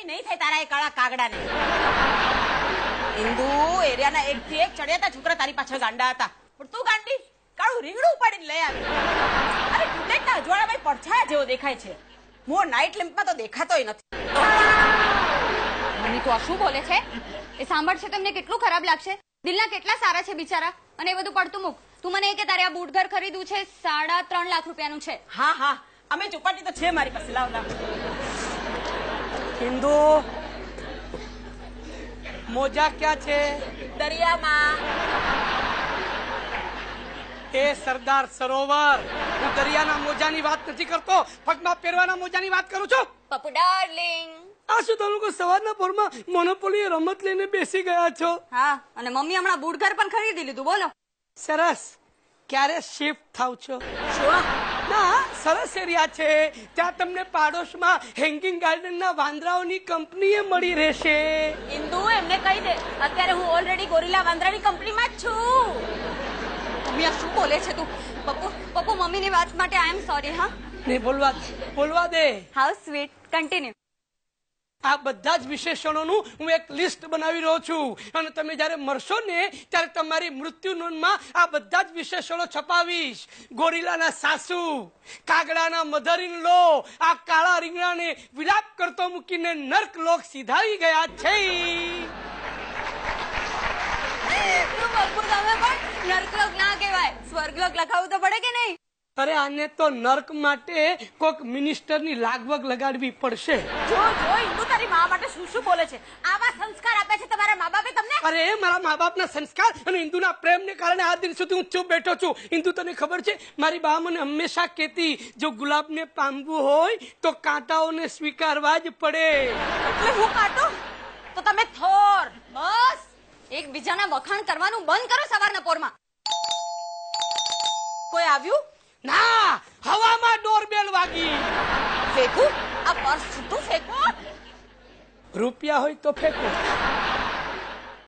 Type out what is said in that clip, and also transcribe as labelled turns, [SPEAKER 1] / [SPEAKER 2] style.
[SPEAKER 1] નહીં થાય તારા એ કાળા કાગડાને. ઇન્દુ એરિયાના એકથી એક ચડિયાતા છોકરા તારી પાછળ ગાંડા હતા, પણ તું ગાંડી કાળું રીંગણું ઉપાડીને લઈ આવી. અરે ટુલેટના અજવાળામાં પડછાયા જેવો દેખાય છે, મો નાઇટ લેમ્પમાં તો દેખાતોય નથી.
[SPEAKER 2] મમ્મી તું આ શું બોલે છે? એ સાંભળશે તમને કેટલું ખરાબ લાગશે. દિલના કેટલા સારા છે બિચારા. અને એ બધું પડતું મૂક. તું મને કે તારે આ બૂટ ઘર ખરીદવું છે, 3.5 લાખ રૂપિયાનું છે.
[SPEAKER 1] હા હા અમે ચોપાટી તો છે મારી પાસે. લાવ લાવ.
[SPEAKER 3] હિન્દુ મોજા ક્યાં છે?
[SPEAKER 1] દરિયામાં.
[SPEAKER 3] એ સરદાર સરોવર. હું દરિયાના મોજાની વાત નથી કરતો, પગમાં પહેરવાના મોજાની વાત કરું છું.
[SPEAKER 2] પપ્પુ ડાર્લિંગ,
[SPEAKER 3] આ શું તમે લોકો સવારના પોરમાં મોનોપોલી રમત લઈને બેસી ગયા છો?
[SPEAKER 2] હા, અને મમ્મી હમણાં બૂટ ઘર પણ ખરીદી લીધું. બોલો.
[SPEAKER 3] સરસ. ક્યારે શિફ્ટ થાવ છો?
[SPEAKER 1] શું?
[SPEAKER 3] ના, સરસ એરિયા છે. ત્યાં તમને પાડોશમાં હેંગિંગ ગાર્ડનના વાંદરાઓની કંપનીએ મળી રહેશે.
[SPEAKER 1] ઇન્દુ એમને કહી દે અત્યારે હું ઓલરેડી ગોરીલા વાંદરાની કંપનીમાં જ છું.
[SPEAKER 2] મમ્મી આ શું બોલે છે તું? પપ્પુ મમ્મીની વાત માટે આઈ એમ સોરી. હા
[SPEAKER 3] ને બોલવા દે.
[SPEAKER 2] How sweet. કન્ટિન્યુ.
[SPEAKER 3] આ બધા જ વિશેષણોનું હું એક લિસ્ટ બનાવી રહ્યો છું, અને તમે જયારે મરશો ને ત્યારે તમારી મૃત્યુ નોંધમાં આ બધા જ વિશેષણો છપાવીશ. ગોરીલાના સાસુ, કાગડાના મધર ઇન લો આ કાળા રીંગણાને વિલાપ કરતો મૂકીને નર્ક લોક સીધાવી ગયા છે.
[SPEAKER 2] પપ્પુ તમે પણ નર્કલોક ના કહેવાય, સ્વર્ગલોક લખાવવું તો પડે કે નહીં?
[SPEAKER 3] અરે આને તો નર્ક માટે કોક મિનિસ્ટરની લાગવગ લગાડવી પડશે.
[SPEAKER 1] જો ઇન્દુ તારી મા માટે શું શું બોલે છે. આવા સંસ્કાર આપે છે તમારા મા બાપે તમને?
[SPEAKER 3] અરે મારા મા બાપના સંસ્કાર અને ઇન્દુના પ્રેમને કારણે આ દિન સુધી હું ચૂપ બેઠો છું. ઇન્દુ તને ખબર છે, મારી બા મને હંમેશા કહેતી, જો ગુલાબને પામવું હોય તો કાંટાઓને સ્વીકારવા જ પડે.
[SPEAKER 1] એટલે હું કાટો તો તમે થોર.
[SPEAKER 2] બસ એકબીજાના વખાણ કરવાનું બંધ કરો સવારના પોરમાં.
[SPEAKER 1] કોઈ આવ્યું?
[SPEAKER 3] ના, હવામાં ડોરબેલ વાગી.
[SPEAKER 1] ફેંકું આ પર્સ છૂટું ફેંકો.
[SPEAKER 3] રૂપિયા હોય તો ફેંકો.